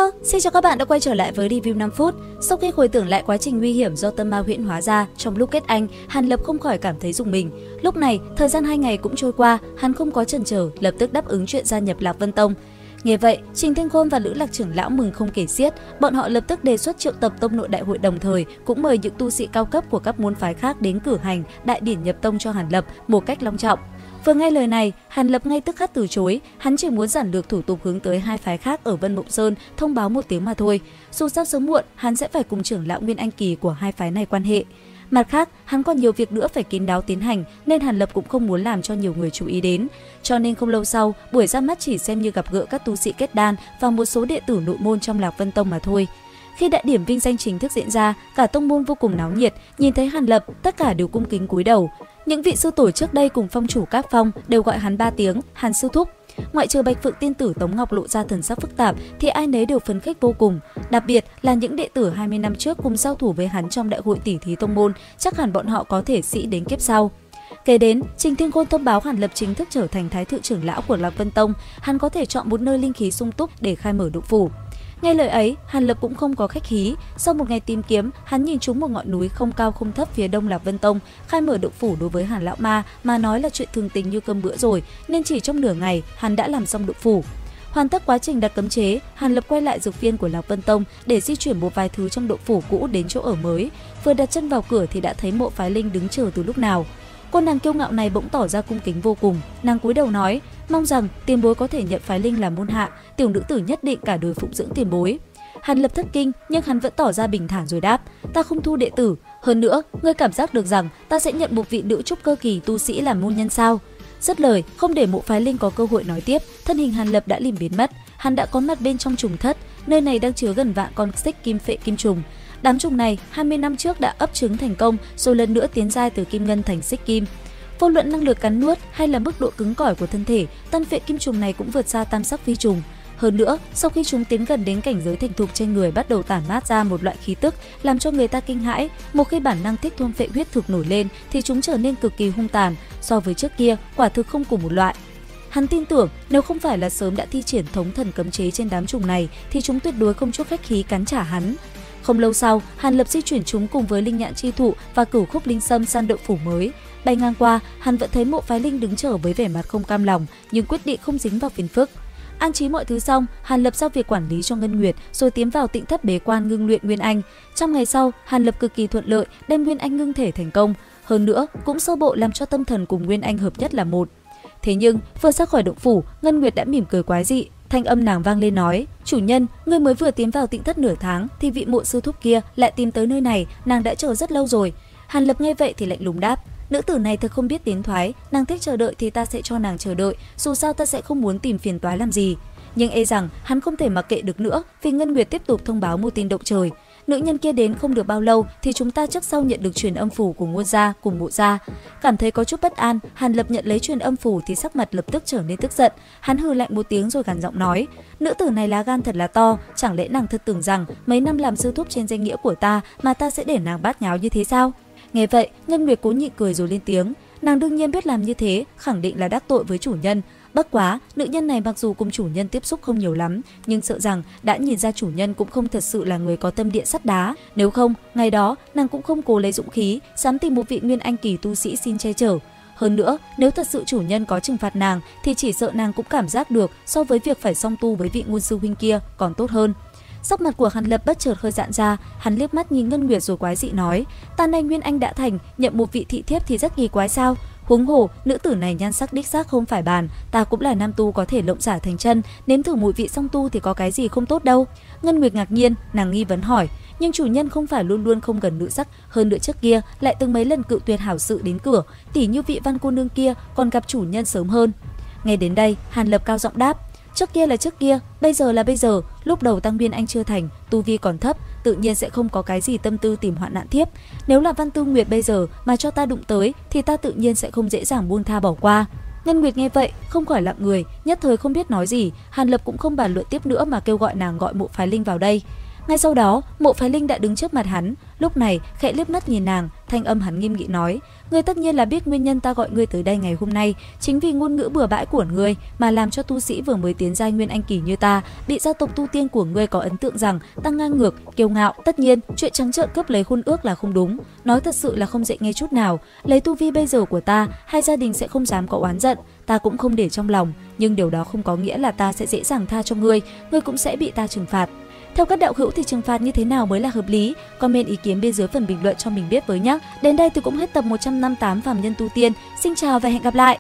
Hello, xin chào các bạn đã quay trở lại với review 5 phút. Sau khi hồi tưởng lại quá trình nguy hiểm do tâm ma huyễn hóa ra trong lúc kết anh, Hàn Lập không khỏi cảm thấy rùng mình. Lúc này, thời gian 2 ngày cũng trôi qua, hắn không có chần chờ, lập tức đáp ứng chuyện gia nhập Lạc Vân Tông. Nghe vậy, Trình Thiên Khôn và Lữ Lạc trưởng lão mừng không kể xiết, bọn họ lập tức đề xuất triệu tập tông nội đại hội, đồng thời cũng mời những tu sĩ cao cấp của các môn phái khác đến cử hành đại điển nhập tông cho Hàn Lập một cách long trọng. Vừa nghe lời này, Hàn Lập ngay tức khắc từ chối, hắn chỉ muốn giản lược thủ tục hướng tới hai phái khác ở Vân Mộng Sơn thông báo một tiếng mà thôi. Dù sao sớm muộn, hắn sẽ phải cùng trưởng lão Nguyên Anh Kỳ của hai phái này quan hệ. Mặt khác, hắn còn nhiều việc nữa phải kín đáo tiến hành, nên Hàn Lập cũng không muốn làm cho nhiều người chú ý đến. Cho nên không lâu sau, buổi ra mắt chỉ xem như gặp gỡ các tu sĩ kết đan và một số đệ tử nội môn trong Lạc Vân Tông mà thôi. Khi đại điểm vinh danh chính thức diễn ra, cả tông môn vô cùng náo nhiệt, nhìn thấy Hàn Lập, tất cả đều cung kính cúi đầu. Những vị sư tổ trước đây cùng phong chủ các phong đều gọi hắn 3 tiếng Hàn sư thúc. Ngoại trừ Bạch Phượng tiên tử Tống Ngọc lộ ra thần sắc phức tạp thì ai nấy đều phấn khích vô cùng. Đặc biệt là những đệ tử 20 năm trước cùng giao thủ với hắn trong đại hội tỷ thí tông môn, chắc hẳn bọn họ có thể sĩ đến kiếp sau. Kế đến, Trình Thiên Khôn thông báo Hàn Lập chính thức trở thành thái thượng trưởng lão của Lạc Vân Tông, hắn có thể chọn một nơi linh khí sung túc để khai mở động phủ. Nghe lời ấy, Hàn Lập cũng không có khách khí. Sau một ngày tìm kiếm, hắn nhìn trúng một ngọn núi không cao không thấp phía đông Lạc Vân Tông. Khai mở động phủ đối với Hàn lão ma mà nói là chuyện thường tình như cơm bữa rồi, nên chỉ trong nửa ngày hắn đã làm xong động phủ. Hoàn tất quá trình đặt cấm chế, Hàn Lập quay lại dược viên của Lạc Vân Tông để di chuyển một vài thứ trong động phủ cũ đến chỗ ở mới. Vừa đặt chân vào cửa thì đã thấy Mộ Phái Linh đứng chờ từ lúc nào. Cô nàng kiêu ngạo này bỗng tỏ ra cung kính vô cùng, nàng cúi đầu nói, mong rằng tiền bối có thể nhận Phái Linh làm môn hạ, tiểu nữ tử nhất định cả đời phụng dưỡng tiền bối. Hàn Lập thất kinh, nhưng hắn vẫn tỏ ra bình thản rồi đáp, ta không thu đệ tử, hơn nữa, ngươi cảm giác được rằng ta sẽ nhận một vị nữ trúc cơ kỳ tu sĩ làm môn nhân sao? Dứt lời, không để Mộ Phái Linh có cơ hội nói tiếp, thân hình Hàn Lập đã lìm biến mất, hắn đã có mặt bên trong trùng thất, nơi này đang chứa gần vạn con xích kim phệ kim trùng. Đám trùng này 20 năm trước đã ấp trứng thành công, rồi lần nữa tiến giai từ kim ngân thành xích kim. Vô luận năng lực cắn nuốt hay là mức độ cứng cỏi của thân thể, tân phệ kim trùng này cũng vượt xa tam sắc phi trùng. Hơn nữa, sau khi chúng tiến gần đến cảnh giới thành thục trên người bắt đầu tản mát ra một loại khí tức làm cho người ta kinh hãi. Một khi bản năng thích thôn phệ huyết thực nổi lên thì chúng trở nên cực kỳ hung tàn, so với trước kia quả thực không cùng một loại. Hắn tin tưởng nếu không phải là sớm đã thi triển thống thần cấm chế trên đám trùng này thì chúng tuyệt đối không chút khách khí cắn trả hắn. Không lâu sau, Hàn Lập di chuyển chúng cùng với linh nhạn chi thụ và cửu khúc linh sâm sang động phủ mới. Bay ngang qua, hắn vẫn thấy Mộ Phái Linh đứng chờ với vẻ mặt không cam lòng, nhưng quyết định không dính vào phiền phức. An trí mọi thứ xong, Hàn Lập giao việc quản lý cho Ngân Nguyệt, rồi tiến vào tịnh thất bế quan ngưng luyện Nguyên Anh. Trong ngày sau, Hàn Lập cực kỳ thuận lợi, đem Nguyên Anh ngưng thể thành công. Hơn nữa, cũng sơ bộ làm cho tâm thần cùng Nguyên Anh hợp nhất là một. Thế nhưng, vừa ra khỏi động phủ, Ngân Nguyệt đã mỉm cười quái dị. Thanh âm nàng vang lên nói, chủ nhân, ngươi mới vừa tiến vào tịnh thất nửa tháng thì vị Mộ sư thúc kia lại tìm tới nơi này, nàng đã chờ rất lâu rồi. Hàn Lập nghe vậy thì lạnh lùng đáp, nữ tử này thật không biết tiến thoái, nàng thích chờ đợi thì ta sẽ cho nàng chờ đợi, dù sao ta sẽ không muốn tìm phiền toái làm gì. Nhưng e rằng hắn không thể mặc kệ được nữa, vì Ngân Nguyệt tiếp tục thông báo một tin động trời. Nữ nhân kia đến không được bao lâu thì chúng ta trước sau nhận được truyền âm phủ của Ngôn gia cùng Mộ gia. Cảm thấy có chút bất an, Hàn Lập nhận lấy truyền âm phủ thì sắc mặt lập tức trở nên tức giận. Hắn hừ lạnh một tiếng rồi gằn giọng nói, nữ tử này lá gan thật là to, chẳng lẽ nàng thật tưởng rằng mấy năm làm sư thúc trên danh nghĩa của ta mà ta sẽ để nàng bát nháo như thế sao? Nghe vậy, Ngân Nguyệt cố nhịn cười rồi lên tiếng, nàng đương nhiên biết làm như thế, khẳng định là đắc tội với chủ nhân. Bất quá, nữ nhân này mặc dù cùng chủ nhân tiếp xúc không nhiều lắm, nhưng sợ rằng đã nhìn ra chủ nhân cũng không thật sự là người có tâm địa sắt đá. Nếu không, ngày đó nàng cũng không cố lấy dũng khí, dám tìm một vị Nguyên Anh kỳ tu sĩ xin che chở. Hơn nữa, nếu thật sự chủ nhân có trừng phạt nàng, thì chỉ sợ nàng cũng cảm giác được so với việc phải song tu với vị Ngôn sư huynh kia còn tốt hơn. Sắc mặt của Hàn Lập bất chợt hơi giãn ra, hắn liếc mắt nhìn Ngân Nguyệt rồi quái dị nói, ta nay Nguyên Anh đã thành, nhận một vị thị thiếp thì rất kỳ quái sao? Huống hồ, nữ tử này nhan sắc đích xác không phải bàn, ta cũng là nam tu có thể lộng giả thành chân, nếm thử mùi vị song tu thì có cái gì không tốt đâu. Ngân Nguyệt ngạc nhiên, nàng nghi vấn hỏi, nhưng chủ nhân không phải luôn luôn không gần nữ sắc, hơn nữa trước kia lại từng mấy lần cự tuyệt hảo sự đến cửa, tỉ như vị Văn cô nương kia còn gặp chủ nhân sớm hơn. Nghe đến đây, Hàn Lập cao giọng đáp, trước kia là trước kia, bây giờ là bây giờ, lúc đầu tăng Nguyên Anh chưa thành, tu vi còn thấp, tự nhiên sẽ không có cái gì tâm tư tìm hoạn nạn thiếp. Nếu là Văn Tư Nguyệt bây giờ mà cho ta đụng tới thì ta tự nhiên sẽ không dễ dàng buông tha bỏ qua. Ngân Nguyệt nghe vậy, không khỏi lặng người, nhất thời không biết nói gì. Hàn Lập cũng không bàn luận tiếp nữa mà kêu gọi nàng gọi Mộ Phái Linh vào đây. Ngay sau đó, Mộ Phái Linh đã đứng trước mặt hắn, lúc này khẽ liếc mắt nhìn nàng, thanh âm hắn nghiêm nghị nói: "Ngươi tất nhiên là biết nguyên nhân ta gọi ngươi tới đây ngày hôm nay, chính vì ngôn ngữ bừa bãi của ngươi mà làm cho tu sĩ vừa mới tiến giai nguyên anh kỳ như ta bị gia tộc tu tiên của ngươi có ấn tượng rằng ta ngang ngược, kiêu ngạo. Tất nhiên, chuyện trắng trợn cướp lấy hôn ước là không đúng, nói thật sự là không dễ nghe chút nào. Lấy tu vi bây giờ của ta, hai gia đình sẽ không dám có oán giận, ta cũng không để trong lòng, nhưng điều đó không có nghĩa là ta sẽ dễ dàng tha cho ngươi cũng sẽ bị ta trừng phạt." Theo các đạo hữu thì trừng phạt như thế nào mới là hợp lý? Comment ý kiến bên dưới phần bình luận cho mình biết với nhé. Đến đây thì cũng hết tập 158 Phàm Nhân Tu Tiên. Xin chào và hẹn gặp lại!